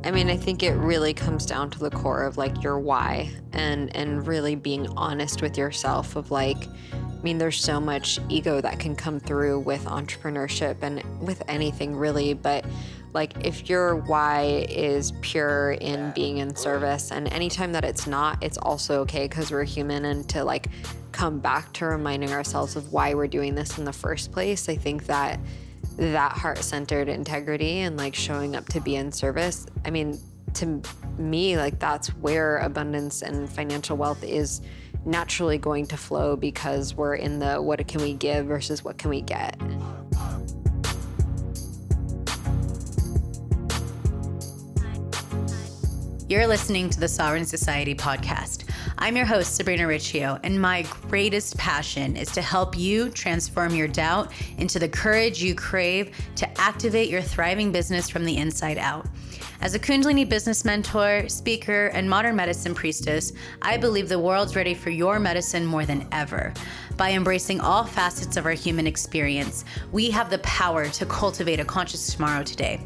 I mean, I think it really comes down to the core of like your why and really being honest with yourself of like, I mean, there's so much ego that can come through with entrepreneurship and with anything really, but like if your why is pure in being in service, and anytime that it's not, it's also okay because we're human, and to like come back to reminding ourselves of why we're doing this in the first place. I think that heart-centered integrity and like showing up to be in service, I mean, to me, like that's where abundance and financial wealth is naturally going to flow, because we're in the what can we give versus what can we get. You're listening to the Sovereign Society podcast. I'm your host, Sabrina Riccio, and my greatest passion is to help you transform your doubt into the courage you crave to activate your thriving business from the inside out. As a Kundalini business mentor, speaker, and modern medicine priestess, I believe the world's ready for your medicine more than ever. By embracing all facets of our human experience, we have the power to cultivate a conscious tomorrow today.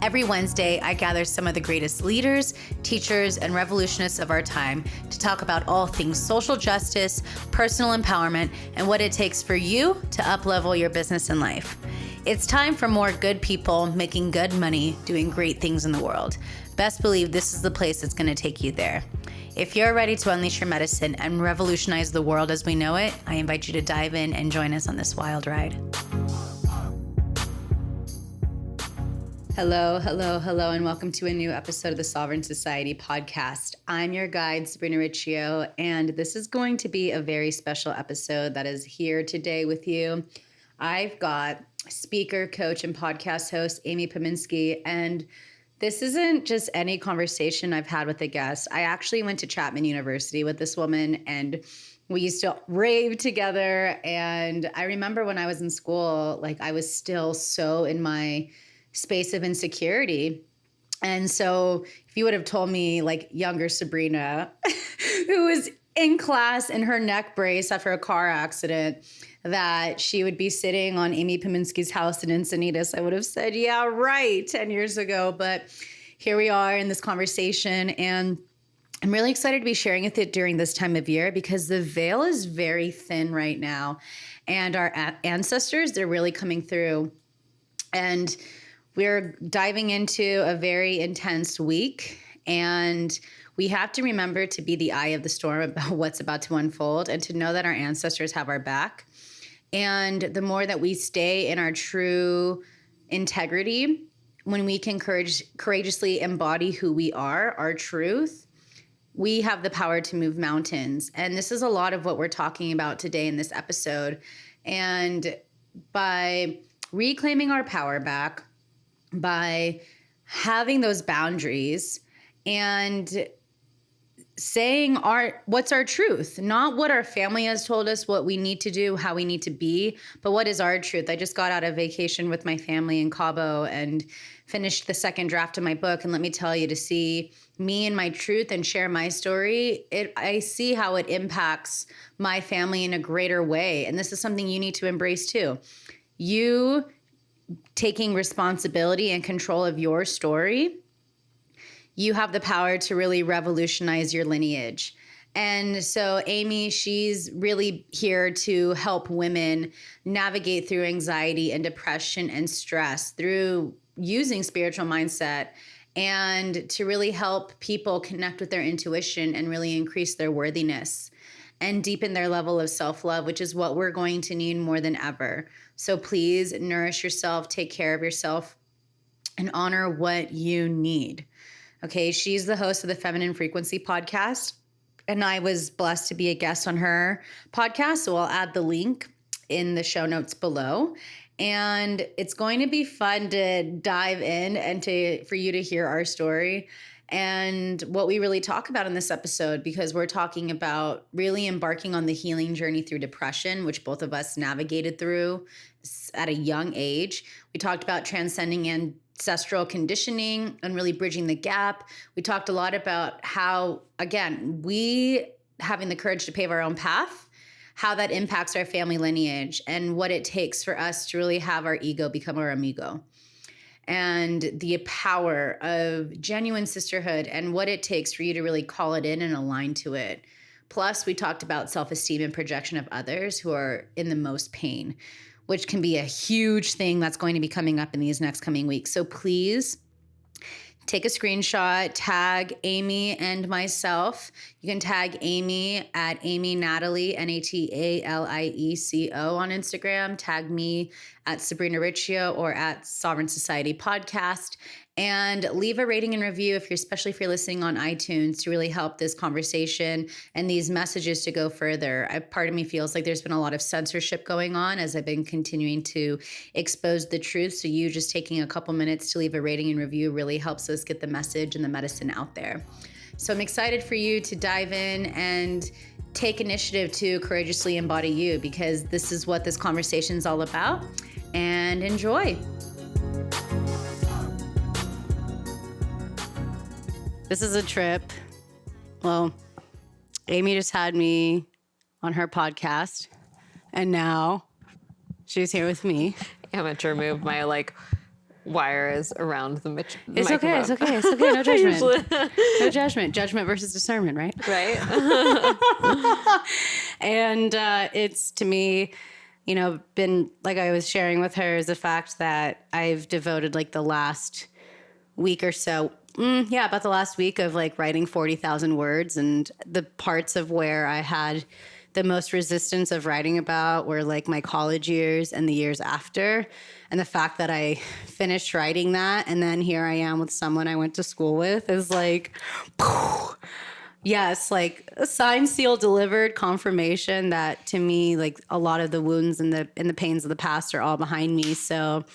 Every Wednesday, I gather some of the greatest leaders, teachers, and revolutionists of our time to talk about all things social justice, personal empowerment, and what it takes for you to up-level your business and life. It's time for more good people making good money, doing great things in the world. Best believe this is the place that's going to take you there. If you're ready to unleash your medicine and revolutionize the world as we know it, I invite you to dive in and join us on this wild ride. Hello, and welcome to a new episode of the Sovereign Society podcast. I'm your guide, Sabrina Riccio, and this is going to be a very special episode that is here today with you. I've got speaker, coach, and podcast host Amy Pamensky, and this isn't just any conversation I've had with a guest. I actually went to Chapman University with this woman, and we used to rave together, and I remember when I was in school, like I was still so in my space of insecurity. And so if you would have told me like younger Sabrina, who was in class in her neck brace after a car accident, that she would be sitting on Amy Pamensky's house in Encinitas, I would have said, yeah, right, 10 years ago. But here we are in this conversation, and I'm really excited to be sharing with it during this time of year because the veil is very thin right now. And our ancestors, they're really coming through. And we're diving into a very intense week, and we have to remember to be the eye of the storm about what's about to unfold and to know that our ancestors have our back. And the more that we stay in our true integrity, when we can courageously embody who we are, our truth, we have the power to move mountains. And this is a lot of what we're talking about today in this episode. And by reclaiming our power back, by having those boundaries and saying what's our truth, not what our family has told us, what we need to do, how we need to be, but what is our truth. I just got out of vacation with my family in Cabo and finished the second draft of my book. And let me tell you, to see me and my truth and share my story, I see how it impacts my family in a greater way. And this is something you need to embrace too. You taking responsibility and control of your story, you have the power to really revolutionize your lineage. And so Amy, she's really here to help women navigate through anxiety and depression and stress through using spiritual mindset, and to really help people connect with their intuition and really increase their worthiness and deepen their level of self-love, which is what we're going to need more than ever. So please nourish yourself, take care of yourself, and honor what you need. Okay, she's the host of the Feminine Frequency podcast, and I was blessed to be a guest on her podcast, so I'll add the link in the show notes below. And it's going to be fun to dive in and for you to hear our story and what we really talk about in this episode, because we're talking about really embarking on the healing journey through depression, which both of us navigated through at a young age. We talked about transcending ancestral conditioning and really bridging the gap. We talked a lot about how, again, we having the courage to pave our own path, how that impacts our family lineage, and what it takes for us to really have our ego become our amigo. and the power of genuine sisterhood and what it takes for you to really call it in and align to it. Plus, we talked about self-esteem and projection of others who are in the most pain, which can be a huge thing that's going to be coming up in these next coming weeks. So please take a screenshot, tag Amy and myself. You can tag Amy at Amy Natalie, Natalieco on Instagram. Tag me at Sabrina Riccio or at Sovereign Society Podcast. And leave a rating and review especially if you're listening on iTunes, to really help this conversation and these messages to go further. Part of me feels like there's been a lot of censorship going on as I've been continuing to expose the truth. So you just taking a couple minutes to leave a rating and review really helps us get the message and the medicine out there. So I'm excited for you to dive in and take initiative to courageously embody you, because this is what this conversation is all about. And enjoy. This is a trip. Well, Amy just had me on her podcast, and now she's here with me. Amateur move. My wire is around the It's okay. It's okay. It's okay. No judgment. No judgment. Judgment versus discernment, right? Right. And it's, to me, been, like I was sharing with her, is the fact that I've devoted the last week or so, about the last week of writing 40,000 words, and the parts of where I had the most resistance of writing about were my college years and the years after. And the fact that I finished writing that, and then here I am with someone I went to school with, is yes, a signed, sealed, delivered confirmation that, to me, a lot of the wounds and the pains of the past are all behind me. So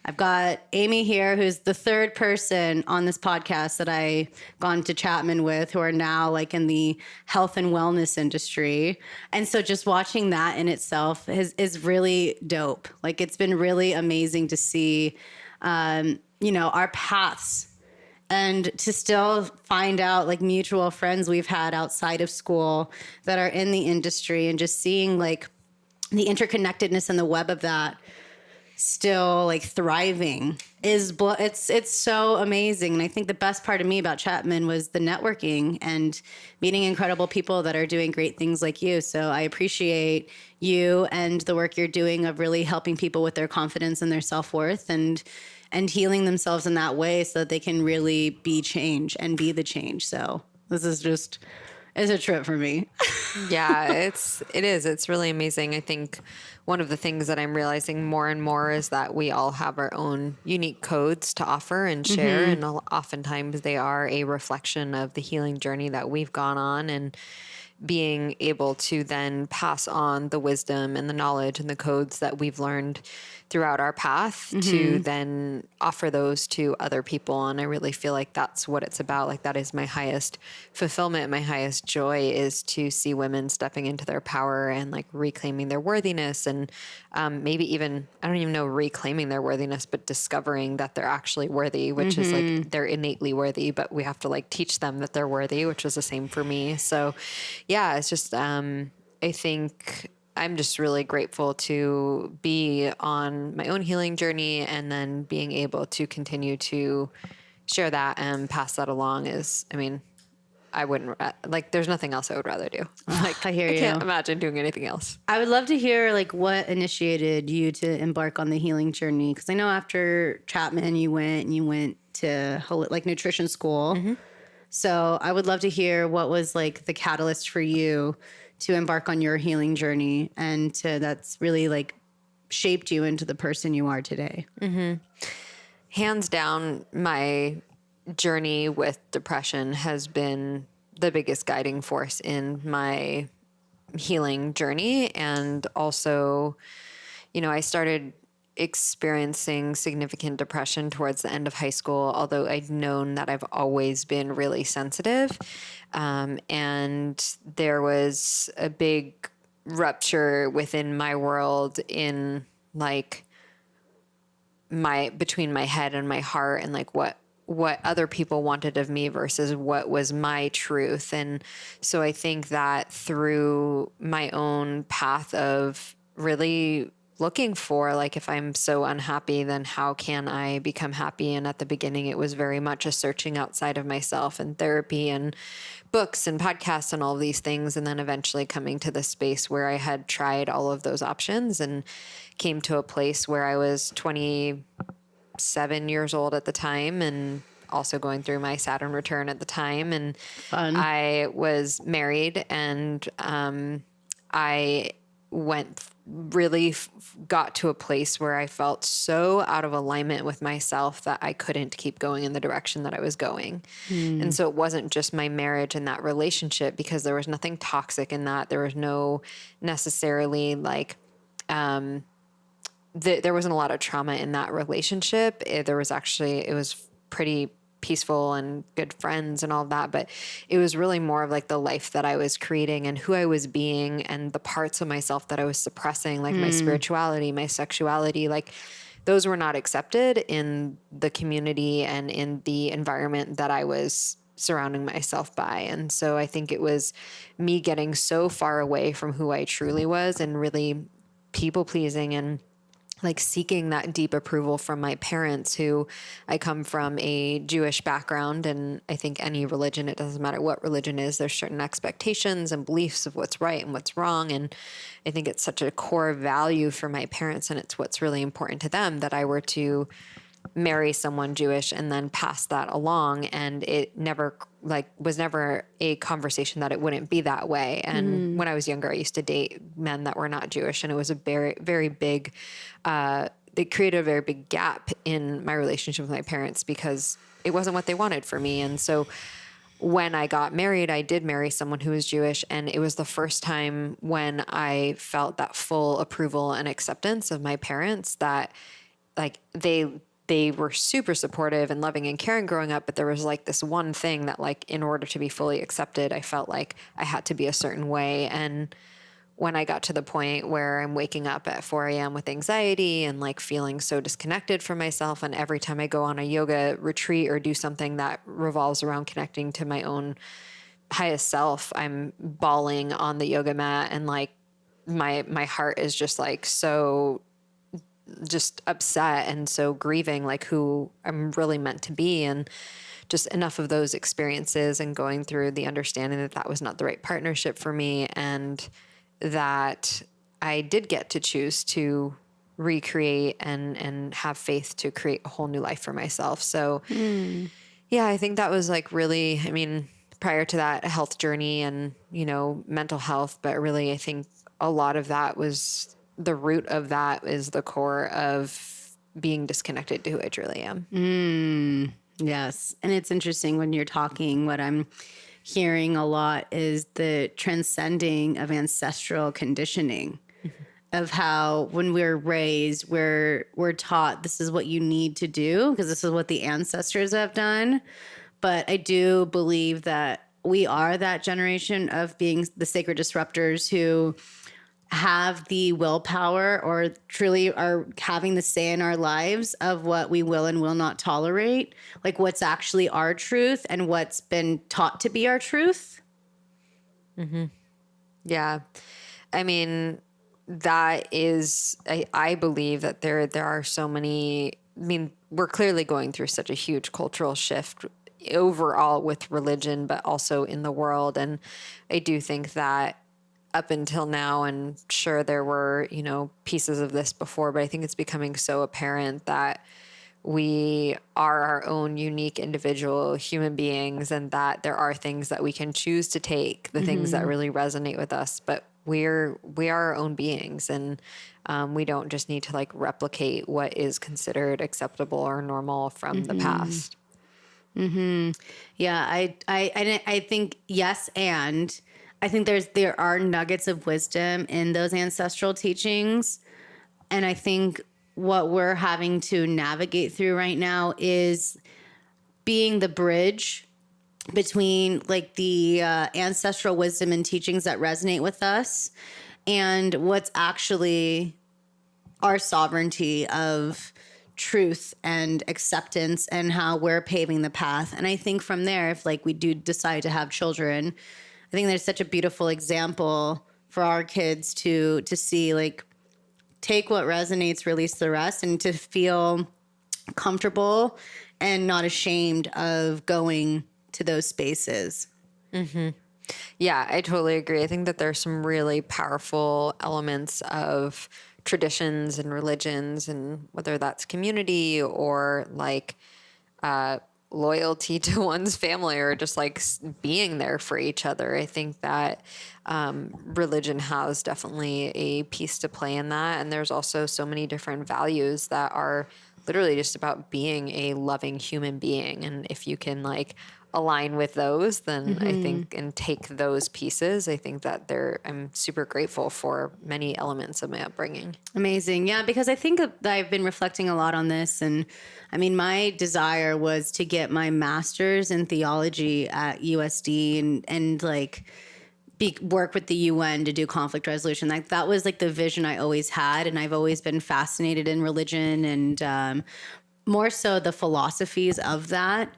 I've got Amy here, who's the third person on this podcast that I gone to Chapman with, who are now in the health and wellness industry. And so just watching that in itself is really dope. It's been really amazing to see, our paths, and to still find out mutual friends we've had outside of school that are in the industry, and just seeing the interconnectedness and the web of that still thriving it's so amazing. And I think the best part of me about Chapman was the networking and meeting incredible people that are doing great things like you. So I appreciate you and the work you're doing of really helping people with their confidence and their self-worth, and healing themselves in that way so that they can really be change and be the change. So this is just, it's a trip for me. Yeah, it is. It's really amazing. I think one of the things that I'm realizing more and more is that we all have our own unique codes to offer and share. And oftentimes they are a reflection of the healing journey that we've gone on, and being able to then pass on the wisdom and the knowledge and the codes that we've learned throughout our path to then offer those to other people. And I really feel like that's what it's about. That is my highest fulfillment. My highest joy is to see women stepping into their power and reclaiming their worthiness, and maybe even, I don't even know, reclaiming their worthiness, but discovering that they're actually worthy, which is they're innately worthy, but we have to teach them that they're worthy, which was the same for me. So yeah, it's just, I think I'm just really grateful to be on my own healing journey, and then being able to continue to share that and pass that along is, I wouldn't, there's nothing else I would rather do. I hear you. I can't imagine doing anything else. I would love to hear what initiated you to embark on the healing journey. Because I know after Chapman, you went to nutrition school. So I would love to hear what was the catalyst for you to embark on your healing journey, and that's really shaped you into the person you are today. Hands down, my journey with depression has been the biggest guiding force in my healing journey. And also, I started experiencing significant depression towards the end of high school, although I'd known that I've always been really sensitive. And there was a big rupture within my world in between my head and my heart, and what other people wanted of me versus what was my truth. And so I think that through my own path of really looking for, like, if I'm so unhappy, then how can I become happy? And at the beginning, it was very much a searching outside of myself and therapy and books and podcasts and all of these things. And then eventually coming to this space where I had tried all of those options and came to a place where I was 27 years old at the time, and also going through my Saturn return at the time. And Fun. I was married, and I went really got to a place where I felt so out of alignment with myself that I couldn't keep going in the direction that I was going. And so it wasn't just my marriage and that relationship, because there was nothing toxic in that. There was no necessarily like, there wasn't a lot of trauma in that relationship. There was actually, it was pretty peaceful and good friends and all of that, but it was really more of like the life that I was creating and who I was being, and the parts of myself that I was suppressing, like my spirituality, my sexuality, like those were not accepted in the community and in the environment that I was surrounding myself by. And so I think it was me getting so far away from who I truly was and really people pleasing and like seeking that deep approval from my parents, who I come from a Jewish background. And I think any religion, it doesn't matter what religion is, there's certain expectations and beliefs of what's right and what's wrong. And I think it's such a core value for my parents, and it's what's really important to them, that I were to marry someone Jewish and then pass that along. And it never was never a conversation that it wouldn't be that way. And when I was younger, I used to date men that were not Jewish, and it was a very, very big, it created a very big gap in my relationship with my parents because it wasn't what they wanted for me. And so when I got married, I did marry someone who was Jewish, and it was the first time when I felt that full approval and acceptance of my parents, that like they were super supportive and loving and caring growing up, but there was like this one thing that, like, in order to be fully accepted, I felt like I had to be a certain way. And when I got to the point where I'm waking up at 4 a.m. with anxiety and like feeling so disconnected from myself, and every time I go on a yoga retreat or do something that revolves around connecting to my own highest self, I'm bawling on the yoga mat, and like my heart is just like so just upset and so grieving like who I'm really meant to be. And just enough of those experiences and going through the understanding that that was not the right partnership for me, and that I did get to choose to recreate and have faith to create a whole new life for myself. So yeah, I think that was like really, I mean, prior to that, a health journey and, you know, mental health, but really I think a lot of that was, the root of that is the core of being disconnected to who I truly am. Yes. And it's interesting when you're talking, what I'm hearing a lot is the transcending of ancestral conditioning, of how when we're raised, we're taught this is what you need to do because this is what the ancestors have done. But I do believe that we are that generation of being the sacred disruptors who have the willpower, or truly are having the say in our lives of what we will and will not tolerate, like what's actually our truth and what's been taught to be our truth. Yeah. I mean, that is, I believe that there are so many, I mean, we're clearly going through such a huge cultural shift overall with religion, but also in the world. And I do think that up until now, and sure there were, you know, pieces of this before, but I think it's becoming so apparent that we are our own unique individual human beings, and that there are things that we can choose to take, the things that really resonate with us, but we are our own beings, and we don't just need to like replicate what is considered acceptable or normal from the past. Yeah, I think yes, and I think there are nuggets of wisdom in those ancestral teachings, and I think what we're having to navigate through right now is being the bridge between like the ancestral wisdom and teachings that resonate with us and what's actually our sovereignty of truth and acceptance, and how we're paving the path. And I think from there, if like we do decide to have children, I think there's such a beautiful example for our kids to see, like, take what resonates, release the rest, and to feel comfortable and not ashamed of going to those spaces. Yeah, I totally agree. I think that there's some really powerful elements of traditions and religions, and whether that's community or like loyalty to one's family or just like being there for each other. I think that religion has definitely a piece to play in that. And there's also so many different values that are literally just about being a loving human being. And if you can like align with those, then I think, and take those pieces, I think that I'm super grateful for many elements of my upbringing. Amazing. Yeah, because I think that I've been reflecting a lot on this. And I mean, my desire was to get my master's in theology at USD and like work with the UN to do conflict resolution. Like that was like the vision I always had. And I've always been fascinated in religion and more so the philosophies of that.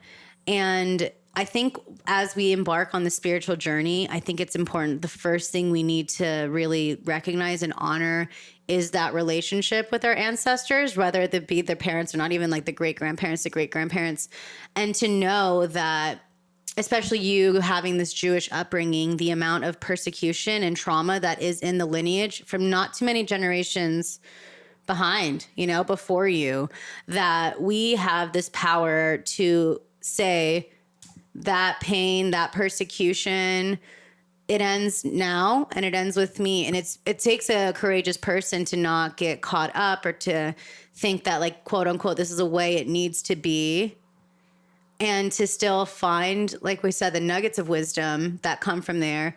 And I think as we embark on the spiritual journey, I think it's important. The first thing we need to really recognize and honor is that relationship with our ancestors, whether it be their parents or not even like the great-grandparents, the great-grandparents, and to know that, especially you having this Jewish upbringing, the amount of persecution and trauma that is in the lineage from not too many generations behind, before you, that we have this power to say that pain, that persecution, it ends now and it ends with me. And it takes a courageous person to not get caught up or to think that like, quote unquote, this is a way it needs to be. And to still find, like we said, the nuggets of wisdom that come from there,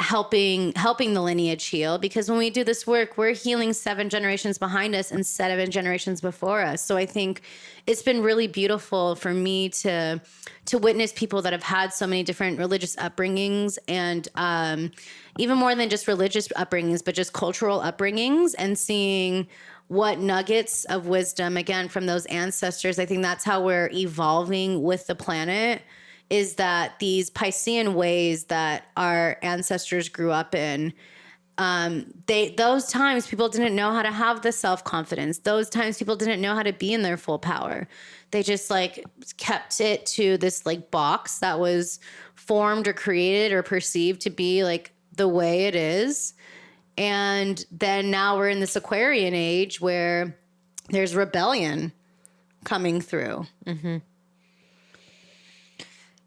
helping the lineage heal. Because when we do this work, we're healing 7 generations behind us and 7 generations before us. So I think it's been really beautiful for me to witness people that have had so many different religious upbringings, and even more than just religious upbringings, but just cultural upbringings, and seeing what nuggets of wisdom, again, from those ancestors. I think that's how we're evolving with the planet, is that these Piscean ways that our ancestors grew up in, those times people didn't know how to have the self-confidence. Those times people didn't know how to be in their full power. They just like kept it to this like box that was formed or created or perceived to be like the way it is. And then now we're in this Aquarian age where there's rebellion coming through. Mm-hmm.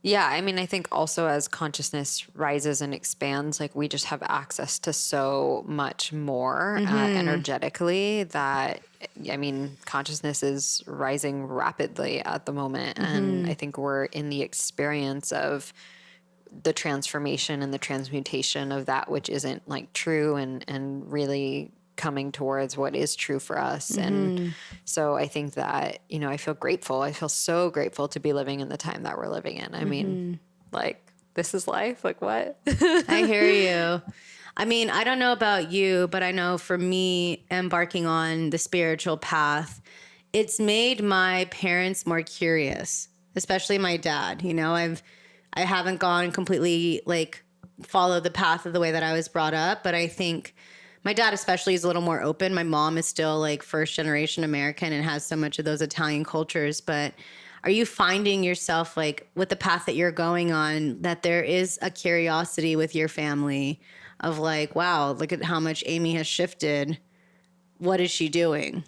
Yeah, I mean, I think also as consciousness rises and expands, like we just have access to so much more energetically that, I mean, consciousness is rising rapidly at the moment. And I think we're in the experience of the transformation and the transmutation of that which isn't like true, and really coming towards what is true for us. And so I think that, I feel grateful. I feel so grateful to be living in the time that we're living in. I mean, like, this is life. Like, what? I hear you. I mean, I don't know about you, but I know for me, embarking on the spiritual path, it's made my parents more curious, especially my dad. I haven't gone completely like follow the path of the way that I was brought up, but I think my dad especially is a little more open. My mom is still like first generation American and has so much of those Italian cultures. But are you finding yourself like with the path that you're going on, that there is a curiosity with your family of like, wow, look at how much Amy has shifted. What is she doing?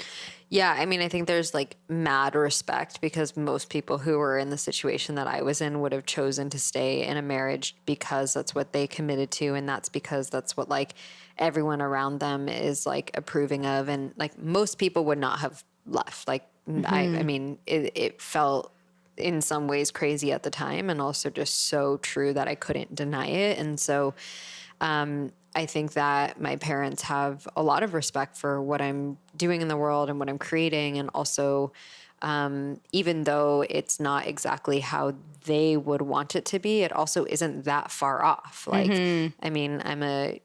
Yeah, I mean, I think there's like mad respect, because most people who were in the situation that I was in would have chosen to stay in a marriage because that's what they committed to. And that's because that's what like everyone around them is like approving of. And like most people would not have left. Like, I mean, it felt in some ways crazy at the time, and also just so true that I couldn't deny it. And so, I think that my parents have a lot of respect for what I'm doing in the world and what I'm creating. And also, even though it's not exactly how they would want it to be, it also isn't that far off. Like, I mean, I'm a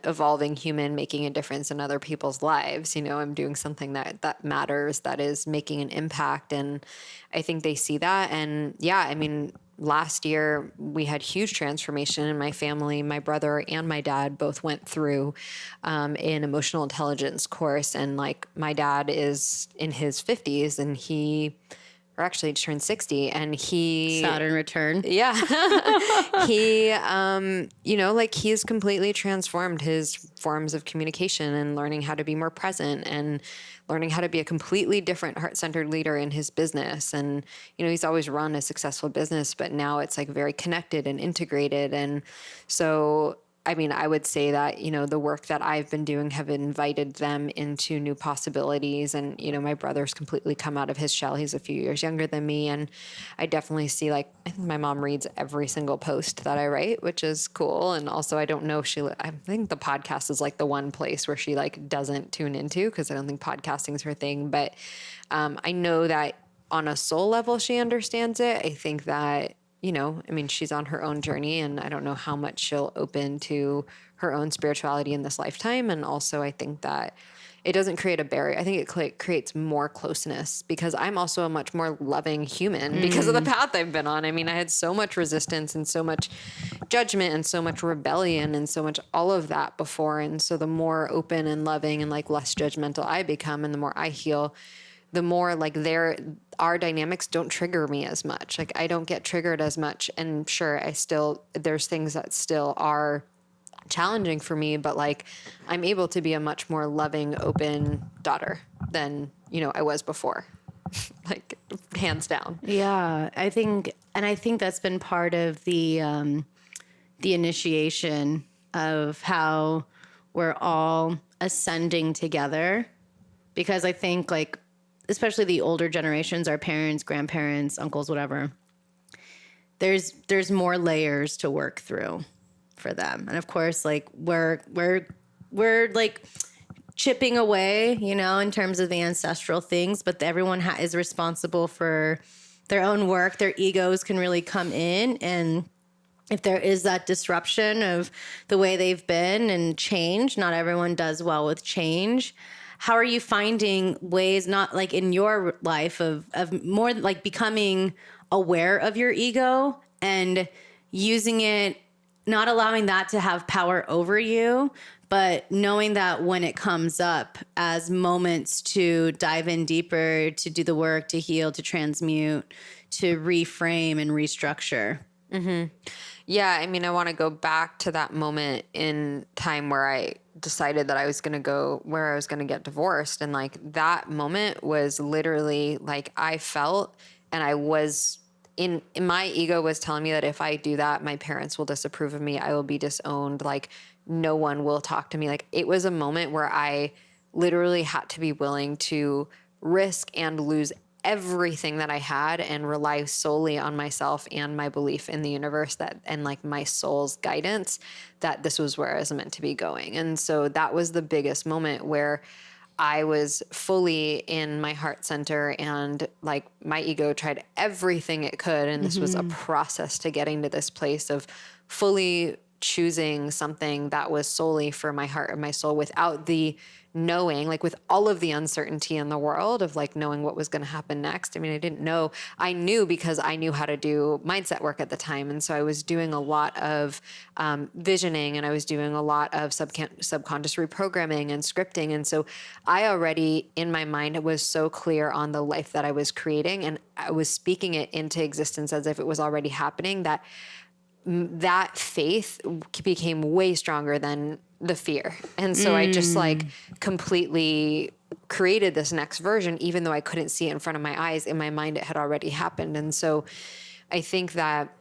evolving human making a difference in other people's lives. I'm doing something that matters, that is making an impact. And I think they see that. And yeah, I mean, last year we had huge transformation in my family. My brother and my dad both went through an emotional intelligence course. And like my dad is in his 50s and or actually turned 60 and Saturn return. yeah, like he's completely transformed his forms of communication and learning how to be more present and learning how to be a completely different heart-centered leader in his business. And, he's always run a successful business, but now it's like very connected and integrated. And so, I mean, I would say that, the work that I've been doing have invited them into new possibilities. And, my brother's completely come out of his shell. He's a few years younger than me. And I definitely see I think my mom reads every single post that I write, which is cool. And also I don't know if I think the podcast is like the one place where she doesn't tune into, because I don't think podcasting is her thing. But I know that on a soul level, she understands it. I think that, she's on her own journey and I don't know how much she'll open to her own spirituality in this lifetime. And also I think that it doesn't create a barrier. I think it creates more closeness, because I'm also a much more loving human because of the path I've been on. I mean, I had so much resistance and so much judgment and so much rebellion and so much all of that before. And so the more open and loving and less judgmental I become and the more I heal, the more our dynamics don't trigger me as much. I don't get triggered as much. And sure, there's things that still are challenging for me, but I'm able to be a much more loving, open daughter than, I was before. Hands down. Yeah, I think that's been part of the initiation of how we're all ascending together, because I think especially the older generations, our parents, grandparents, uncles, whatever, there's more layers to work through for them. And of course, we're chipping away, in terms of the ancestral things, but everyone is responsible for their own work. Their egos can really come in. And if there is that disruption of the way they've been and change, not everyone does well with change. How are you finding ways, not in your life, of more becoming aware of your ego and using it, not allowing that to have power over you, but knowing that when it comes up as moments to dive in deeper, to do the work, to heal, to transmute, to reframe and restructure? Mm-hmm. Yeah, I want to go back to that moment in time where I decided that I was going to go where I was going to get divorced. And that moment was literally I felt, and I was in my ego was telling me that if I do that, my parents will disapprove of me. I will be disowned. No one will talk to me. It was a moment where I literally had to be willing to risk and lose everything that I had and rely solely on myself and my belief in the universe and my soul's guidance that this was where I was meant to be going. And so that was the biggest moment where I was fully in my heart center and my ego tried everything it could. And this was a process to getting to this place of fully choosing something that was solely for my heart and my soul without the knowing, with all of the uncertainty in the world of knowing what was going to happen next. I didn't know. I knew because I knew how to do mindset work at the time. And so I was doing a lot of visioning, and I was doing a lot of subconscious reprogramming and scripting. And so I already, in my mind, was so clear on the life that I was creating, and I was speaking it into existence as if it was already happening, that faith became way stronger than the fear. And so I just completely created this next version, even though I couldn't see it in front of my eyes. In my mind, it had already happened. And so I think that,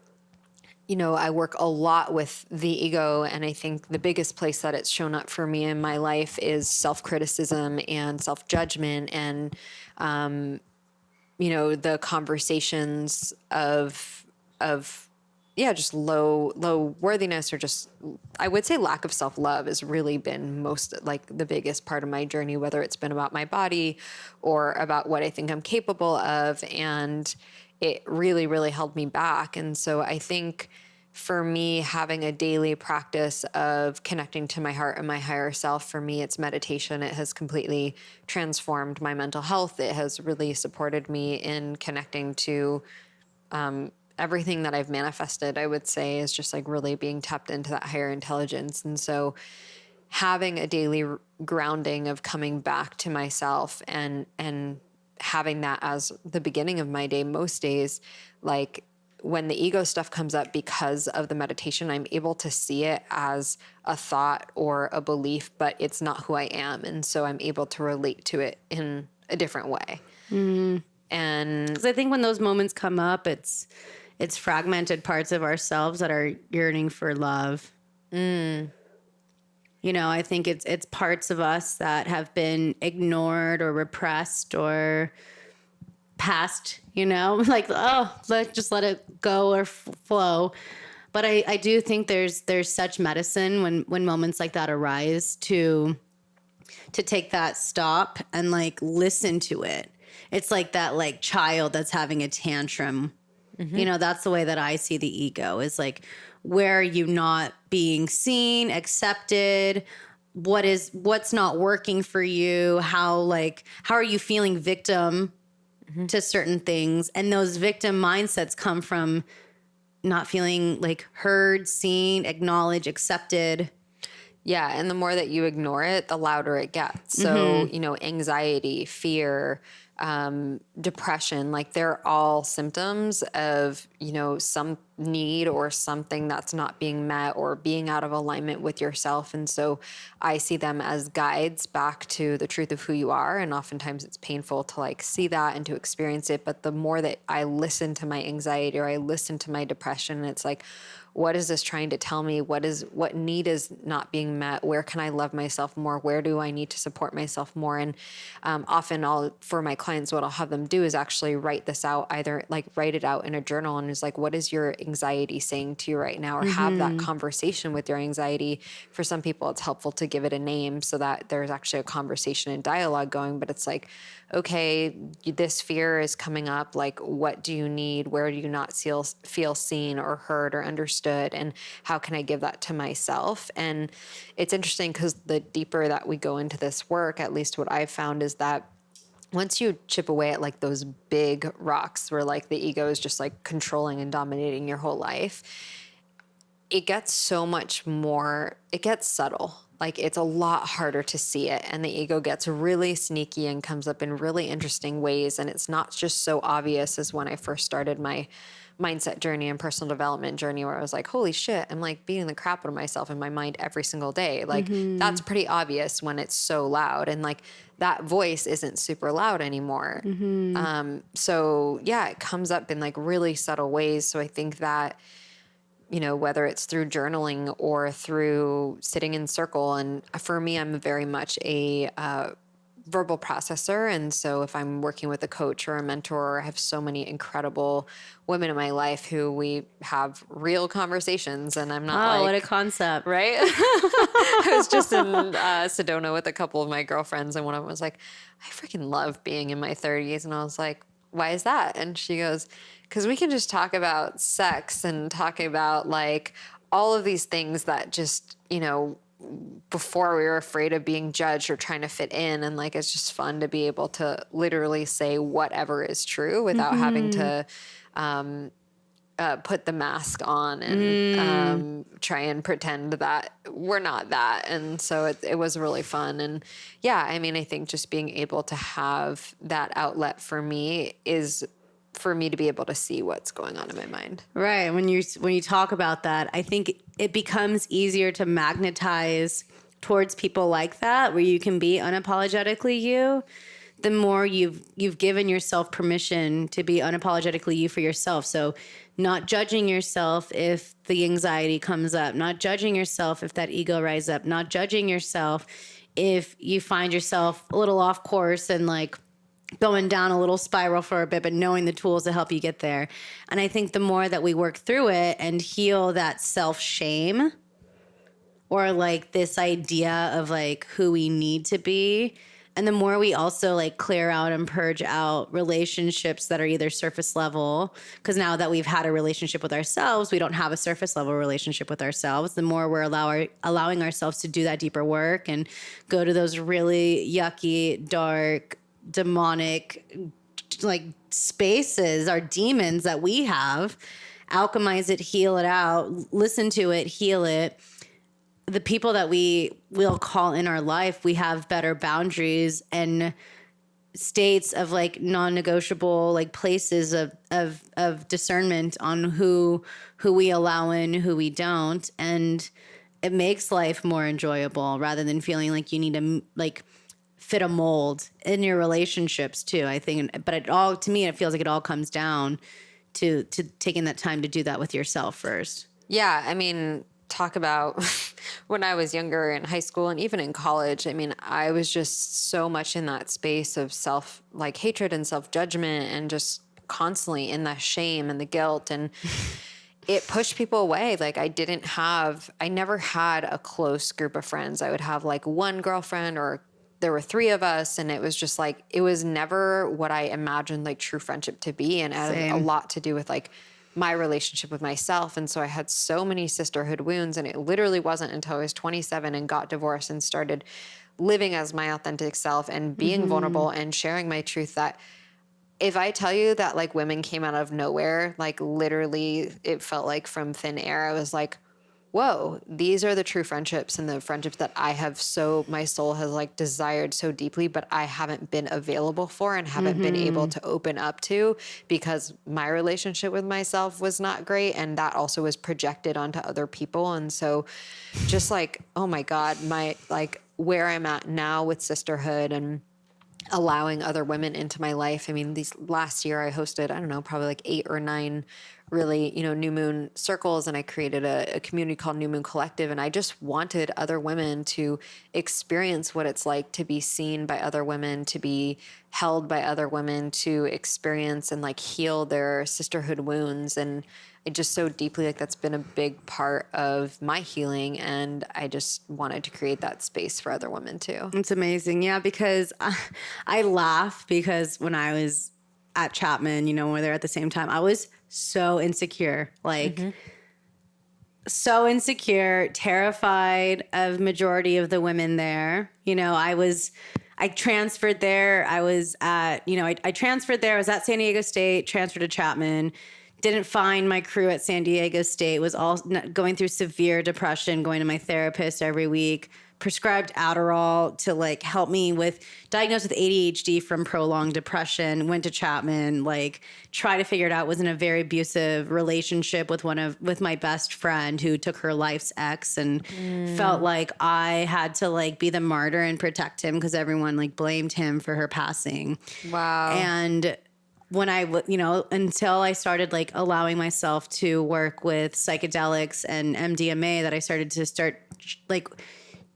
I work a lot with the ego. And I think the biggest place that it's shown up for me in my life is self-criticism and self-judgment and, the conversations of just low worthiness, or just, I would say lack of self-love has really been the biggest part of my journey, whether it's been about my body or about what I think I'm capable of. And it really, really held me back. And so I think for me, having a daily practice of connecting to my heart and my higher self, for me, it's meditation. It has completely transformed my mental health. It has really supported me in connecting to everything that I've manifested, I would say, is just like really being tapped into that higher intelligence. And so having a daily grounding of coming back to myself and having that as the beginning of my day, most days, like when the ego stuff comes up because of the meditation, I'm able to see it as a thought or a belief, but it's not who I am. And so I'm able to relate to it in a different way. And Because I think when those moments come up, it's fragmented parts of ourselves that are yearning for love. You know, I think it's parts of us that have been ignored or repressed or past, you know, like, oh, just let it go or flow. But I do think there's such medicine when moments like that arise to take that stop and like listen to it. It's like that like child that's having a tantrum. You know, that's the way that I see the ego is like, where are you not being seen, accepted? What's not working for you? How are you feeling victim to certain things? And those victim mindsets come from not feeling like heard, seen, acknowledged, accepted. yeah, and the more that you ignore it, the louder it gets. So, you know, anxiety, fear, depression, like they're all symptoms of, you know, some need or something that's not being met or being out of alignment with yourself. And so I see them as guides back to the truth of who you are. And oftentimes it's painful to like see that and to experience it. But the more that I listen to my anxiety or I listen to my depression, it's like, what is this trying to tell me? What need is not being met? Where can I love myself more? Where do I need to support myself more? And often for my clients, what I'll have them do is actually write this out, either like write it out in a journal and is like, what is your anxiety saying to you right now? Or have that conversation with your anxiety. For some people, it's helpful to give it a name so that there's actually a conversation and dialogue going, but it's like, okay, this fear is coming up. Like, what do you need? Where do you not feel seen or heard or understood? And how can I give that to myself? And it's interesting because the deeper that we go into this work, at least what I've found is that once you chip away at like those big rocks where like the ego is just like controlling and dominating your whole life, it gets so much more, it gets subtle. Like it's a lot harder to see it. And the ego gets really sneaky and comes up in really interesting ways. And it's not just so obvious as when I first started my mindset journey and personal development journey where I was like, holy shit, I'm like beating the crap out of myself in my mind every single day. Like that's pretty obvious when it's so loud. And like that voice isn't super loud anymore. So yeah, it comes up in like really subtle ways. So I think that, you know, whether it's through journaling or through sitting in circle. And for me, I'm very much a verbal processor. And so if I'm working with a coach or a mentor, I have so many incredible women in my life who we have real conversations. And I'm not Oh, what a concept. right? I was just in Sedona with a couple of my girlfriends, and one of them was like, I freaking love being in my 30s. And I was like, why is that? And she goes, because we can just talk about sex and talking about like all of these things that just, you know, before we were afraid of being judged or trying to fit in. And like, it's just fun to be able to literally say whatever is true without having to put the mask on and try and pretend that we're not that. And so it was really fun. And yeah, I mean, I think just being able to have that outlet for me is for me to be able to see what's going on in my mind. Right. When you talk about that, I think it becomes easier to magnetize towards people like that, where you can be unapologetically you. The more you've given yourself permission to be unapologetically you for yourself. So not judging yourself if the anxiety comes up, not judging yourself if that ego rises up, not judging yourself if you find yourself a little off course and like going down a little spiral for a bit, but knowing the tools to help you get there. And I think the more that we work through it and heal that self-shame or like this idea of like who we need to be, and the more we also like clear out and purge out relationships that are either surface level, because now that we've had a relationship with ourselves, we don't have a surface level relationship with ourselves. The more we're allowing ourselves to do that deeper work and go to those really yucky, dark, demonic, like spaces, our demons that we have, alchemize it, heal it out, listen to it, heal it. The people that we will call in our life, we have better boundaries and states of like non-negotiable, like places of discernment on who we allow in, who we don't. And it makes life more enjoyable rather than feeling like you need to like fit a mold in your relationships too, I think. But it all, to me, it feels like it all comes down to taking that time to do that with yourself first. Yeah, I mean, talk about when I was younger in high school and even in college. I mean, I was just so much in that space of self, like hatred and self-judgment, and just constantly in the shame and the guilt, and it pushed people away. Like I never had a close group of friends. I would have like one girlfriend, or there were three of us, and it was just like, it was never what I imagined like true friendship to be. And it had a lot to do with like my relationship with myself. And so I had so many sisterhood wounds, and it literally wasn't until I was 27 and got divorced and started living as my authentic self and being vulnerable and sharing my truth, that if I tell you that like women came out of nowhere, like literally it felt like from thin air. I was like, whoa, these are the true friendships, and the friendships that I have, so my soul has like desired so deeply, but I haven't been available for and haven't been able to open up to, because my relationship with myself was not great. And that also was projected onto other people. And so just like, oh my God, my, like where I'm at now with sisterhood and allowing other women into my life. I mean, these last year I hosted, I don't know, probably like 8 or 9 really, new moon circles. And I created a community called New Moon Collective. And I just wanted other women to experience what it's like to be seen by other women, to be held by other women, to experience and like heal their sisterhood wounds. And it just so deeply, like that's been a big part of my healing. And I just wanted to create that space for other women too. It's amazing. Yeah, because I laugh because when I was at Chapman, we're there at the same time, I was so insecure, like so insecure, terrified of majority of the women there. I transferred there. I was at, I transferred there. I was at San Diego State, transferred to Chapman. Didn't find my crew at San Diego State, was all going through severe depression, going to my therapist every week, prescribed Adderall to like help me diagnosed with ADHD from prolonged depression, went to Chapman, like tried to figure it out, was in a very abusive relationship with with my best friend who took her life's ex, and felt like I had to like be the martyr and protect him because everyone like blamed him for her passing. Wow. And when I, until I started like allowing myself to work with psychedelics and MDMA, that I started to like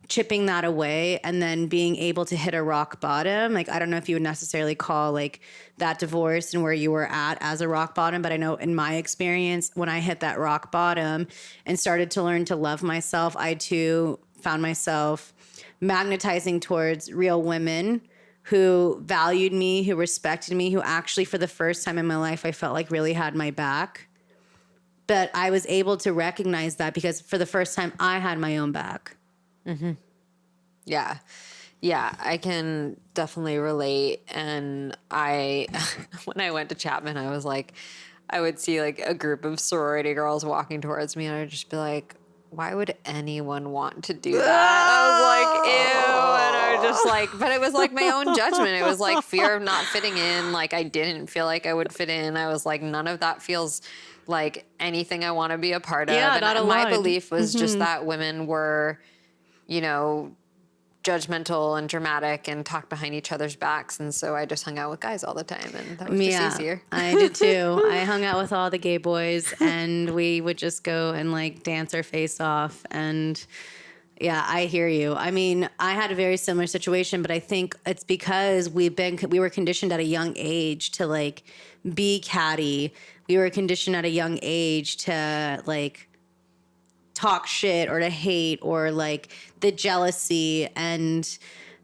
chipping that away, and then being able to hit a rock bottom. Like, I don't know if you would necessarily call like that divorce and where you were at as a rock bottom, but I know in my experience, when I hit that rock bottom and started to learn to love myself, I too found myself magnetizing towards real women who valued me, who respected me, who actually for the first time in my life, I felt like really had my back. But I was able to recognize that because for the first time I had my own back. Mm-hmm. Yeah. Yeah, I can definitely relate. And when I went to Chapman, I was like, I would see like a group of sorority girls walking towards me, and I'd just be like, why would anyone want to do that? I was like, ew. And I was just like, but it was like my own judgment. It was like fear of not fitting in. Like I didn't feel like I would fit in. I was like, none of that feels like anything I want to be a part of. Yeah, and my belief was just that women were, judgmental and dramatic and talked behind each other's backs. And so I just hung out with guys all the time, and that was just easier. I did too. I hung out with all the gay boys, and we would just go and like dance our face off. And yeah, I hear you. I mean, I had a very similar situation, but I think it's because we were conditioned at a young age to like be catty. We were conditioned at a young age to like talk shit or to hate, or like the jealousy and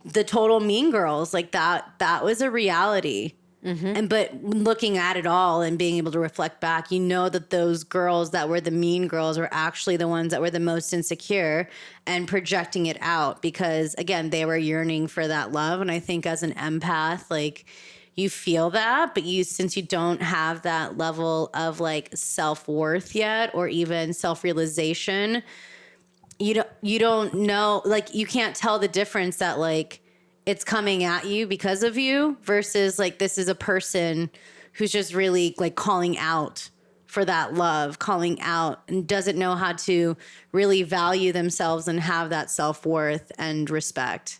the total mean girls. Like that was a reality. Mm-hmm. But looking at it all and being able to reflect back, that those girls that were the mean girls were actually the ones that were the most insecure and projecting it out because, again, they were yearning for that love. And I think as an empath, like, you feel that, but since you don't have that level of like self-worth yet, or even self-realization, you don't know, like you can't tell the difference that like it's coming at you because of you versus like this is a person who's just really like calling out for that love, calling out, and doesn't know how to really value themselves and have that self-worth and respect.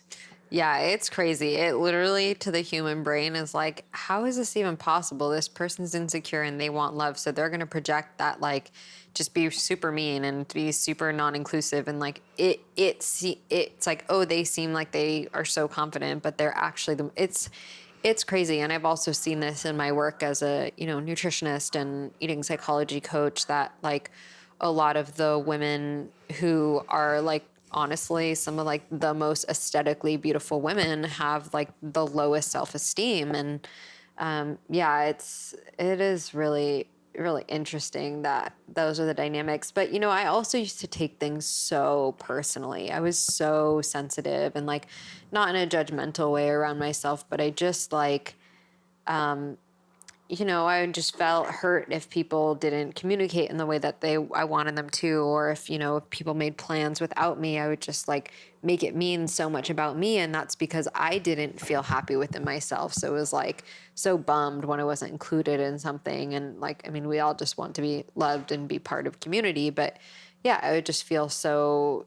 Yeah, it's crazy. It literally, to the human brain, is like, how is this even possible? This person's insecure and they want love, so they're gonna project that, like, just be super mean and be super non-inclusive, and like it's like, oh, they seem like they are so confident, but they're actually it's crazy. And I've also seen this in my work as a, nutritionist and eating psychology coach, that like a lot of the women who are like, honestly, some of like the most aesthetically beautiful women have like the lowest self-esteem. And yeah, it is really, really interesting that those are the dynamics. But I also used to take things so personally. I was so sensitive and like not in a judgmental way around myself, but I just like I just felt hurt if people didn't communicate in the way that I wanted them to, or if people made plans without me, I would just like make it mean so much about me, and that's because I didn't feel happy within myself. So it was like so bummed when I wasn't included in something, and like, I mean, we all just want to be loved and be part of community, but yeah, I would just feel so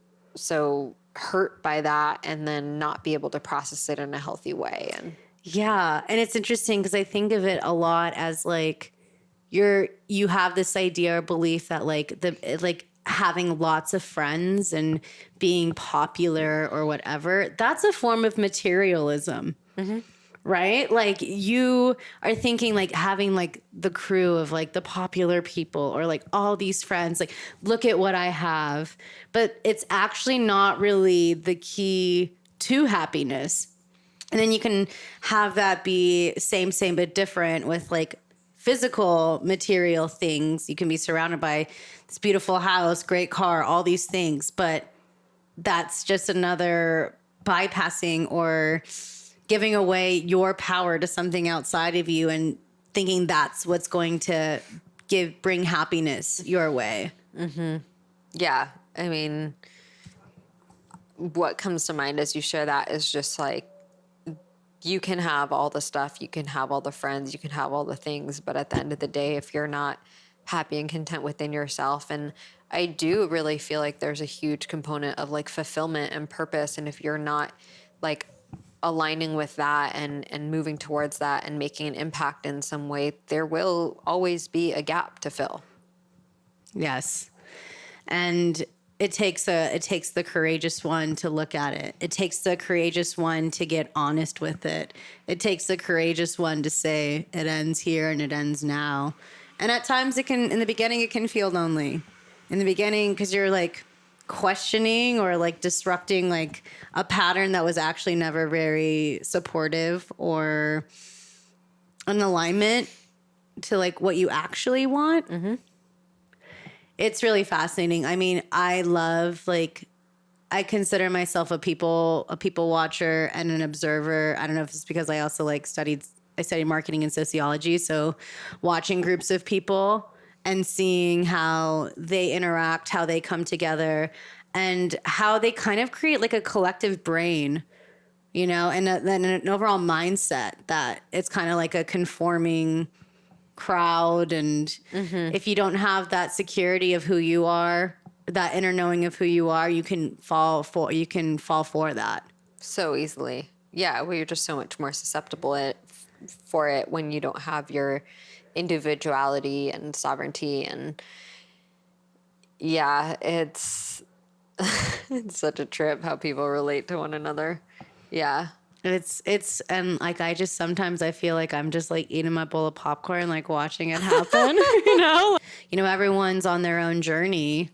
hurt by that, and then not be able to process it in a healthy way. And yeah. And it's interesting because I think of it a lot as like you have this idea or belief that like having lots of friends and being popular or whatever, that's a form of materialism. Mm-hmm. Right? Like you are thinking like having like the crew of like the popular people or like all these friends, like look at what I have. But it's actually not really the key to happiness. And then you can have that be same, but different with like physical material things. You can be surrounded by this beautiful house, great car, all these things. But that's just another bypassing or giving away your power to something outside of you and thinking that's what's going to bring happiness your way. Mm-hmm. Yeah. I mean, what comes to mind as you share that is just like, you can have all the stuff, you can have all the friends, you can have all the things, but at the end of the day, if you're not happy and content within yourself, and I do really feel like there's a huge component of like fulfillment and purpose, and if you're not like aligning with that and moving towards that and making an impact in some way, there will always be a gap to fill. Yes. And it takes the courageous one to look at it. It takes the courageous one to get honest with it. It takes the courageous one to say it ends here and it ends now. And at times in the beginning, it can feel lonely. In the beginning, because you're like questioning or like disrupting like a pattern that was actually never very supportive or an alignment to like what you actually want. Mm-hmm. It's really fascinating. I mean, I consider myself a people watcher and an observer. I don't know if it's because I also I studied marketing and sociology. So watching groups of people and seeing how they interact, how they come together, and how they kind of create like a collective brain, and then an overall mindset that it's kind of like a conforming crowd. And if you don't have that security of who you are, that inner knowing of who you are, you can fall for that so easily. Yeah, well, you're just so much more susceptible for it when you don't have your individuality and sovereignty. And yeah, it's it's such a trip how people relate to one another. Yeah. It's and like I just sometimes I feel like I'm just like eating my bowl of popcorn, like watching it happen. Everyone's on their own journey,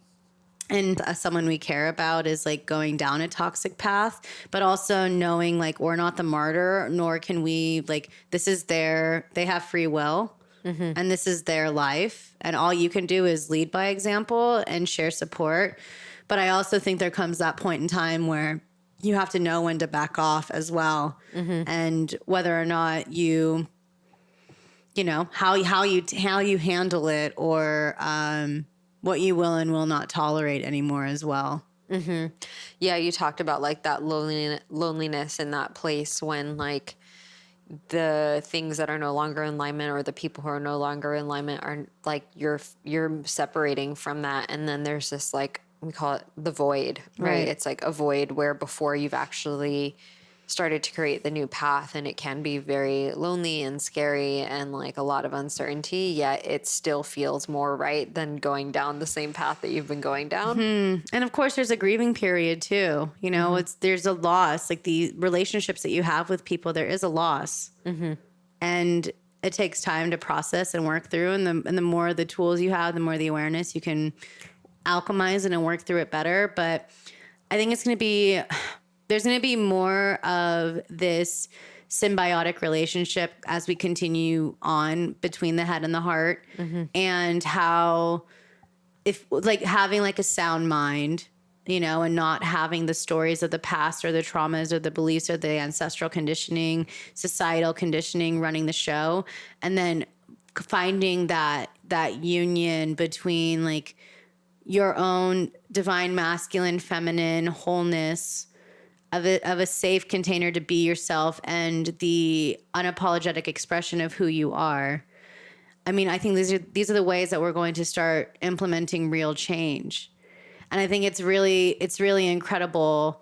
and someone we care about is like going down a toxic path, but also knowing like we're not the martyr, nor can we like they have free will, and this is their life, and all you can do is lead by example and share support. But I also think there comes that point in time where you have to know when to back off as well. Mm-hmm. And whether or not you you know, how you handle it, or what you will and will not tolerate anymore as well. Yeah, you talked about like that loneliness in that place when like the things that are no longer in alignment, or the people who are no longer in alignment, are like you're separating from that, and then there's this, like, we call it the void, right? It's like a void where before you've actually started to create the new path, and it can be very lonely and scary and like a lot of uncertainty, yet it still feels more right than going down the same path that you've been going down. And of course there's a grieving period too, you know. There's a loss, like the relationships that you have with people, there is a loss, and it takes time to process and work through, and the more the tools you have, the more the awareness, you can alchemize it and work through it better. But I think there's going to be more of this symbiotic relationship as we continue on between the head and the heart, and how, if like having like a sound mind, you know, and not having the stories of the past or the traumas or the beliefs or the ancestral conditioning, societal conditioning running the show, and then finding that union between like your own divine masculine, feminine wholeness, of a safe container to be yourself, and the unapologetic expression of who you are. I mean, I think these are the ways that we're going to start implementing real change. And I think it's really incredible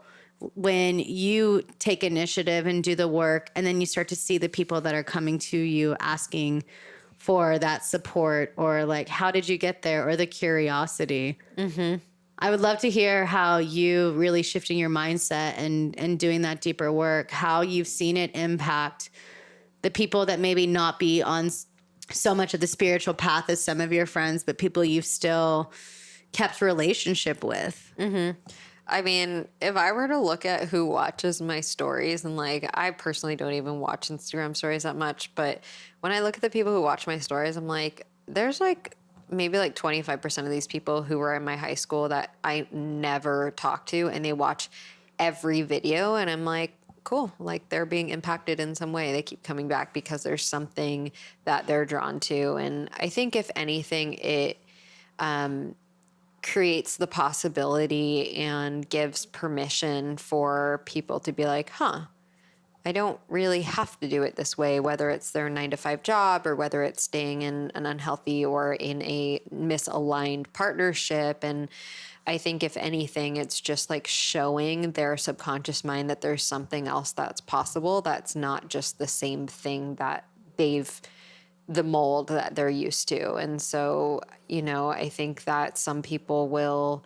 when you take initiative and do the work, and then you start to see the people that are coming to you asking for that support, or like, how did you get there, or the curiosity. I would love to hear how you really shifting your mindset and doing that deeper work, how you've seen it impact the people that maybe not be on so much of the spiritual path as some of your friends, but people you've still kept relationship with. I mean, if I were to look at who watches my stories, and like, I personally don't even watch Instagram stories that much, but when I look at the people who watch my stories, I'm like, there's like maybe like 25% of these people who were in my high school that I never talked to, and they watch every video, and I'm like, cool, like they're being impacted in some way. They keep coming back because there's something that they're drawn to. And I think if anything, it creates the possibility and gives permission for people to be like, I don't really have to do it this way, whether it's their 9-to-5 job, or whether it's staying in an unhealthy or in a misaligned partnership. And I think if anything, it's just like showing their subconscious mind that there's something else that's possible, that's not just the same thing that the mold that they're used to. And so, you know, I think that some people will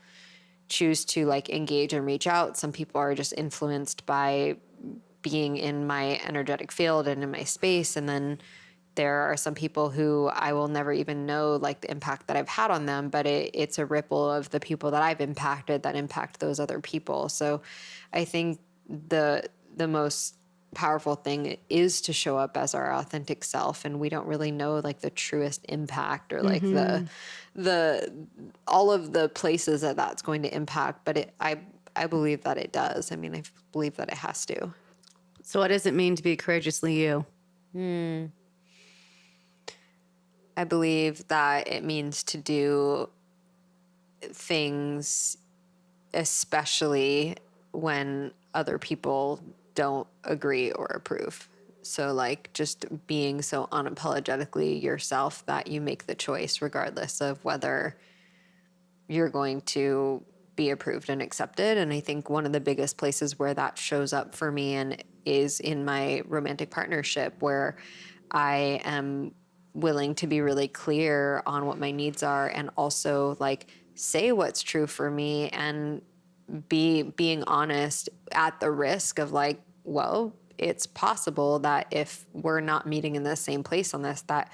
choose to like engage and reach out. Some people are just influenced by being in my energetic field and in my space. And then there are some people who I will never even know like the impact that I've had on them, but it's a ripple of the people that I've impacted that impact those other people. So I think the most powerful thing is to show up as our authentic self, and we don't really know like the truest impact, or like the all of the places that that's going to impact, but I believe that it does. I mean, I believe that it has to. So what does it mean to be courageously you? I believe that it means to do things, especially when other people don't agree or approve. So like just being so unapologetically yourself that you make the choice regardless of whether you're going to be approved and accepted. And I think one of the biggest places where that shows up for me and is in my romantic partnership, where I am willing to be really clear on what my needs are, and also like say what's true for me, and being honest at the risk of like, well, it's possible that if we're not meeting in the same place on this, that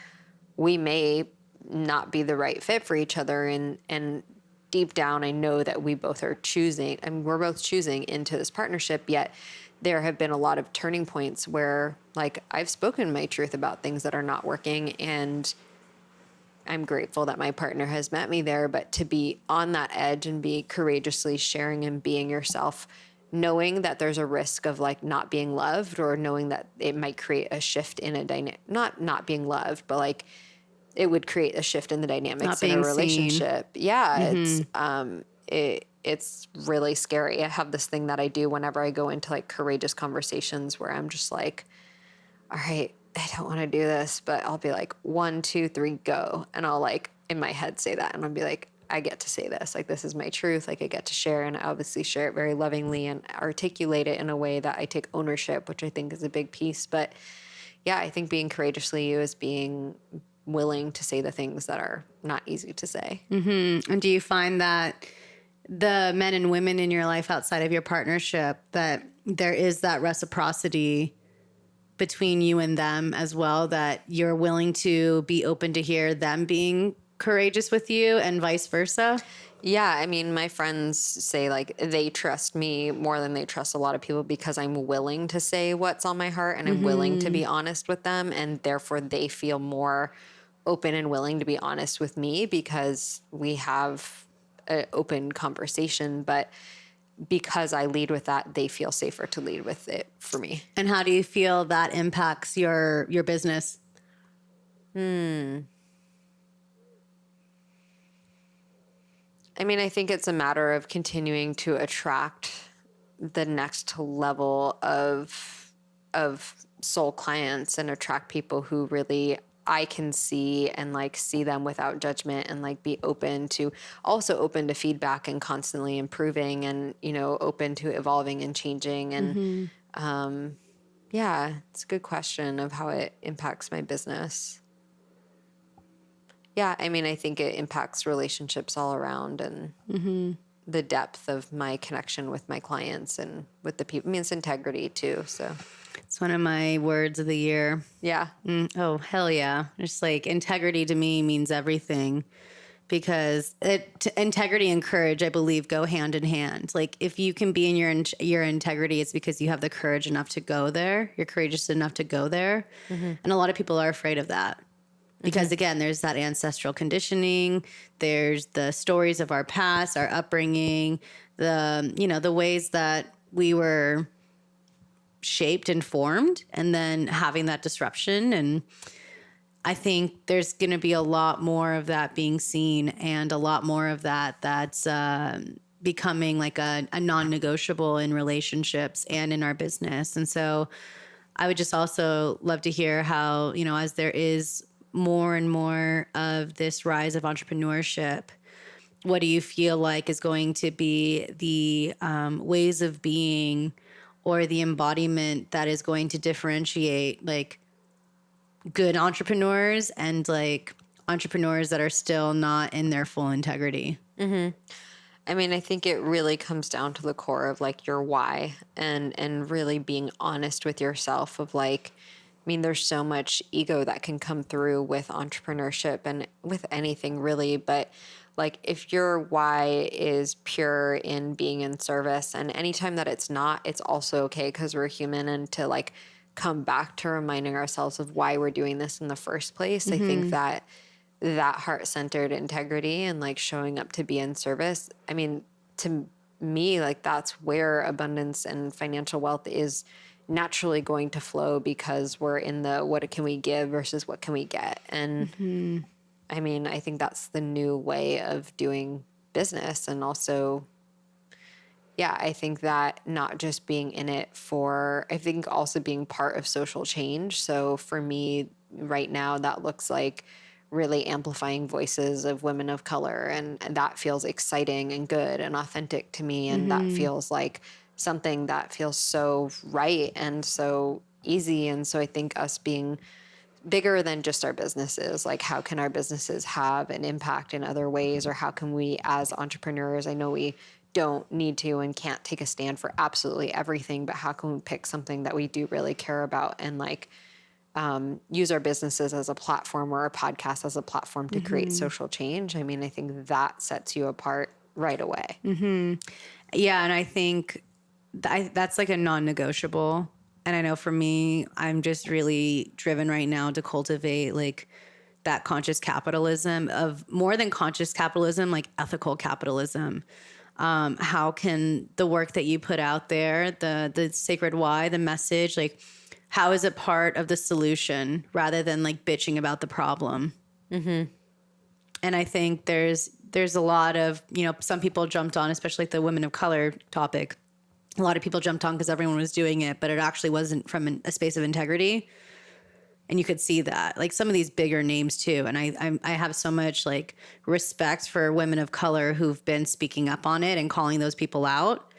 we may not be the right fit for each other. And deep down, I know that we both are choosing, and we're both choosing into this partnership, yet there have been a lot of turning points where like I've spoken my truth about things that are not working, and I'm grateful that my partner has met me there. But to be on that edge and be courageously sharing and being yourself knowing that there's a risk of like not being loved, or knowing that it might create a shift in a dynamic, not being loved, but like it would create a shift in the Not dynamics in a being seen. relationship. Yeah. It's really scary. I have this thing that I do whenever I go into like courageous conversations where I'm just like, all right, I don't want to do this, but I'll be like, 1, 2, 3, go. And I'll like in my head say that. And I'll be like, I get to say this. Like, this is my truth. Like, I get to share, and I obviously share it very lovingly and articulate it in a way that I take ownership, which I think is a big piece. But yeah, I think being courageously you is being willing to say the things that are not easy to say. And do you find that the men and women in your life outside of your partnership, that there is that reciprocity between you and them as well, that you're willing to be open to hear them being courageous with you and vice versa? Yeah, I mean, my friends say like they trust me more than they trust a lot of people because I'm willing to say what's on my heart, and I'm willing to be honest with them, and therefore they feel more open and willing to be honest with me because we have an open conversation. But because I lead with that, they feel safer to lead with it for me. And how do you feel that impacts your business? I mean, I think it's a matter of continuing to attract the next level of soul clients and attract people who really I can see and like see them without judgment, and like be open to feedback and constantly improving, and, you know, open to evolving and changing. And yeah, it's a good question of how it impacts my business. Yeah, I mean, I think it impacts relationships all around, and the depth of my connection with my clients and with the people. I mean, it's integrity too. So It's one of my words of the year. yeah, Oh, hell yeah. Just like integrity to me means everything, because integrity and courage, I believe, go hand in hand. Like if you can be in your integrity, it's because you have the courage enough to go there. You're courageous enough to go there. And a lot of people are afraid of that. Because again, there's that ancestral conditioning, there's the stories of our past, our upbringing, the ways that we were shaped and formed, and then having that disruption. And I think there's going to be a lot more of that being seen, and a lot more of that's becoming like a non-negotiable in relationships and in our business. And so I would just also love to hear how, as there is more and more of this rise of entrepreneurship, what do you feel like is going to be the ways of being or the embodiment that is going to differentiate like good entrepreneurs and like entrepreneurs that are still not in their full integrity? I mean, I think it really comes down to the core of like your why, and really being honest with yourself of like, I mean, there's so much ego that can come through with entrepreneurship and with anything really, but like if your why is pure in being in service, and anytime that it's not, it's also okay because we're human, and to like come back to reminding ourselves of why we're doing this in the first place. I think that heart-centered integrity and like showing up to be in service, I mean, to me, like that's where abundance and financial wealth is naturally going to flow, because we're in the what can we give versus what can we get. And I mean, I think that's the new way of doing business. And also, yeah, I think that not just being in it for, I think also being part of social change. So for me right now, that looks like really amplifying voices of women of color. And that feels exciting and good and authentic to me. And that feels like something that feels so right and so easy. And so I think us being bigger than just our businesses, like how can our businesses have an impact in other ways, or how can we as entrepreneurs, I know we don't need to and can't take a stand for absolutely everything, but how can we pick something that we do really care about and like use our businesses as a platform, or our podcast as a platform to create social change? I mean, I think that sets you apart right away. Yeah, and I think that's like a non-negotiable. And I know for me, I'm just really driven right now to cultivate like that conscious capitalism, of more than conscious capitalism, like ethical capitalism. How can the work that you put out there, the sacred why, the message, like how is it part of the solution rather than like bitching about the problem? And I think there's a lot of, some people jumped on, especially like the women of color topic. A lot of people jumped on because everyone was doing it, but it actually wasn't from a space of integrity. And you could see that, like some of these bigger names too. And I have so much like respect for women of color who've been speaking up on it and calling those people out,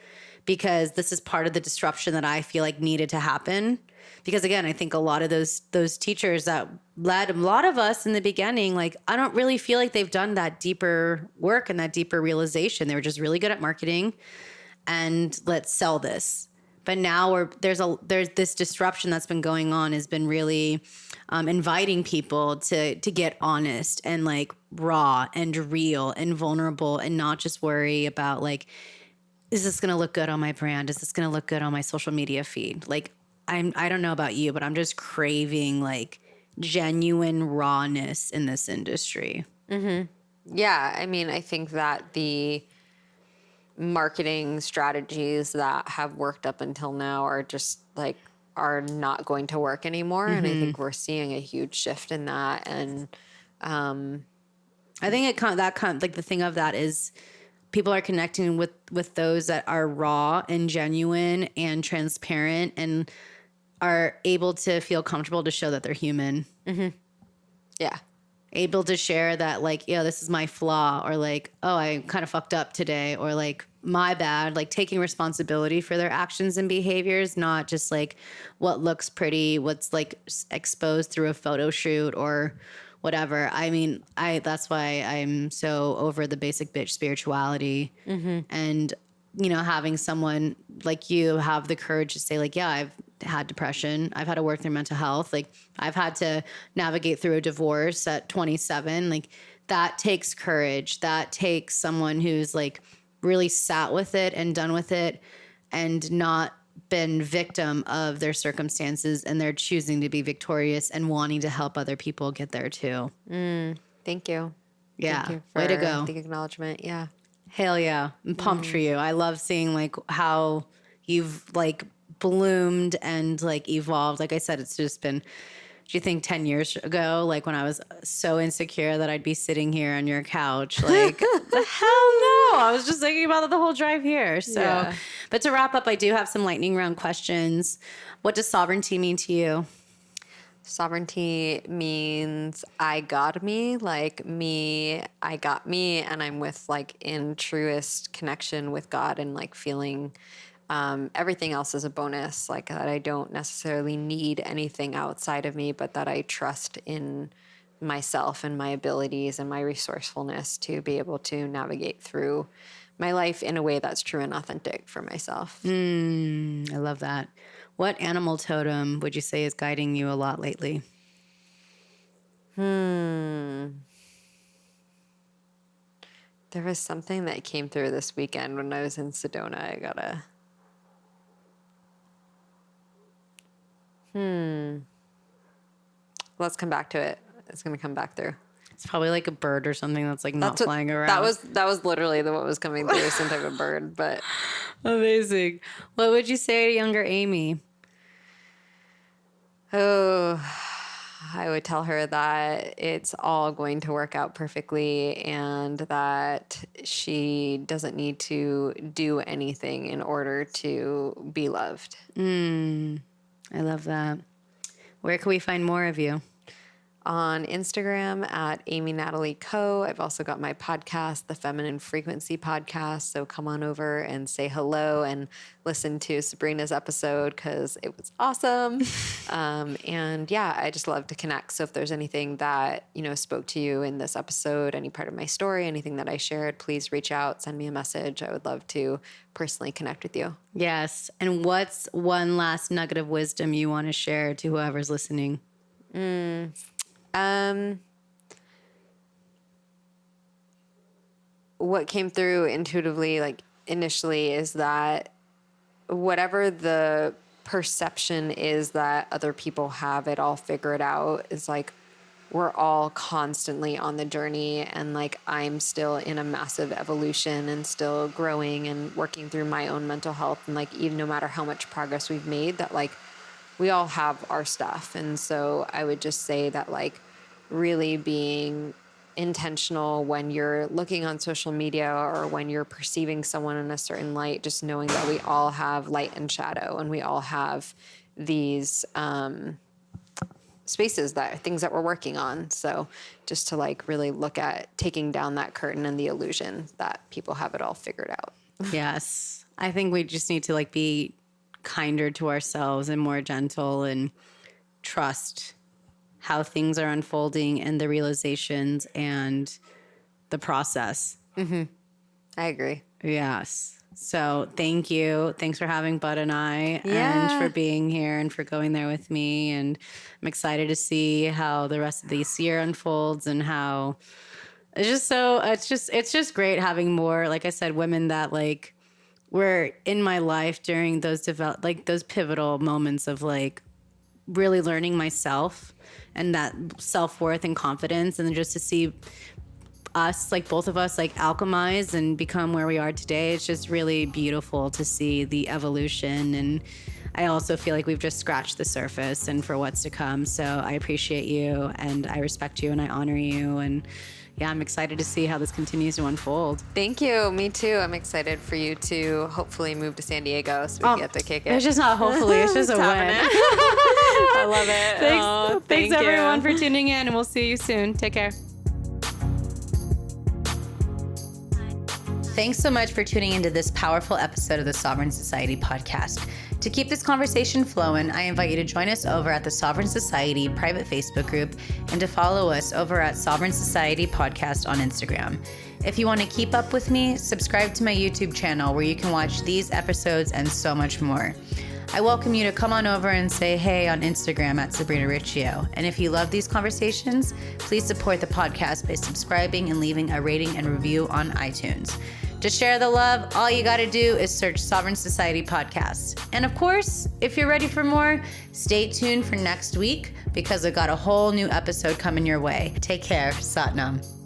because this is part of the disruption that I feel like needed to happen. Because again, I think a lot of those teachers that led a lot of us in the beginning, like I don't really feel like they've done that deeper work and that deeper realization. They were just really good at marketing and let's sell this. But now there's this disruption that's been going on, has been really inviting people to get honest and like raw and real and vulnerable, and not just worry about like, is this going to look good on my brand? Is this going to look good on my social media feed? Like I don't know about you, but I'm just craving like genuine rawness in this industry. Yeah, I mean, I think that the marketing strategies that have worked up until now are just like are not going to work anymore, and I think we're seeing a huge shift in that. And I think like the thing of that is people are connecting with those that are raw and genuine and transparent and are able to feel comfortable to show that they're human. yeah, Able to share that like, yeah, this is my flaw, or like, oh, I kind of fucked up today, or like, my bad, like taking responsibility for their actions and behaviors, not just like what looks pretty, what's like exposed through a photo shoot or whatever. I mean, that's why I'm so over the basic bitch spirituality. And having someone like you have the courage to say like, yeah, I've had depression. I've had to work through mental health. Like I've had to navigate through a divorce at 27. Like that takes courage. That takes someone who's like really sat with it and done with it and not been victim of their circumstances, and they're choosing to be victorious and wanting to help other people get there too. thank you. Yeah. Thank you for Way to go. the acknowledgement. Yeah. Hell yeah. I'm pumped for you. I love seeing like how you've like bloomed and like evolved. Like I said, it's just been, do you think 10 years ago, like when I was so insecure that I'd be sitting here on your couch, like the hell no. I was just thinking about it the whole drive here. So, Yeah. But to wrap up, I do have some lightning round questions. What does sovereignty mean to you? Sovereignty means I got me, like me, I got me, and I'm with like in truest connection with God, and like feeling everything else is a bonus, like that I don't necessarily need anything outside of me, but that I trust in myself and my abilities and my resourcefulness to be able to navigate through my life in a way that's true and authentic for myself. I love that. What animal totem would you say is guiding you a lot lately? There was something that came through this weekend when I was in Sedona. I gotta. Let's come back to it. It's gonna come back through. It's probably like a bird or something that's like not flying around. That was literally what was coming through, some type of bird. But amazing. What would you say to younger Amy? oh, I would tell her that it's all going to work out perfectly, and that she doesn't need to do anything in order to be loved. I love that. Where can we find more of you? On Instagram at Amy Natalie Co. I've also got my podcast, the Feminine Frequency Podcast. So come on over and say hello and listen to Sabrina's episode because it was awesome. And yeah, I just love to connect. So if there's anything that, spoke to you in this episode, any part of my story, anything that I shared, please reach out, send me a message. I would love to personally connect with you. Yes. And what's one last nugget of wisdom you want to share to whoever's listening? What came through intuitively, like initially, is that whatever the perception is that other people have it all figured out is like we're all constantly on the journey, and like I'm still in a massive evolution and still growing and working through my own mental health, and like even no matter how much progress we've made, that like we all have our stuff. And so I would just say that like really being intentional when you're looking on social media or when you're perceiving someone in a certain light, just knowing that we all have light and shadow, and we all have these spaces, that things that we're working on. So just to like really look at taking down that curtain and the illusion that people have it all figured out. Yes. I think we just need to like be kinder to ourselves and more gentle and trust how things are unfolding and the realizations and the process. Mm-hmm. I agree. Yes. So thank you. Thanks for having Bud and I, and for being here and for going there with me. And I'm excited to see how the rest of this year unfolds, and how it's just great having more, like I said, women that like were in my life during those those pivotal moments of like really learning myself and that self-worth and confidence, and then just to see us, like both of us, like alchemize and become where we are today. It's just really beautiful to see the evolution. And I also feel like we've just scratched the surface and for what's to come. So I appreciate you, and I respect you, and I honor you. And yeah, I'm excited to see how this continues to unfold. Thank you. Me too. I'm excited for you to hopefully move to San Diego so we get to kick it. It's just not hopefully, it's just a win. I love it. Thanks everyone for tuning in, and we'll see you soon. Take care. Thanks so much for tuning into this powerful episode of the Sovereign Society podcast. To keep this conversation flowing, I invite you to join us over at the Sovereign Society private Facebook group, and to follow us over at Sovereign Society Podcast on Instagram. If you want to keep up with me, subscribe to my YouTube channel where you can watch these episodes and so much more. I welcome you to come on over and say hey on Instagram at Sabrina Riccio. And if you love these conversations, please support the podcast by subscribing and leaving a rating and review on iTunes. To share the love, all you got to do is search Sovereign Society Podcast. And of course, if you're ready for more, stay tuned for next week, because I've got a whole new episode coming your way. Take care. Satnam.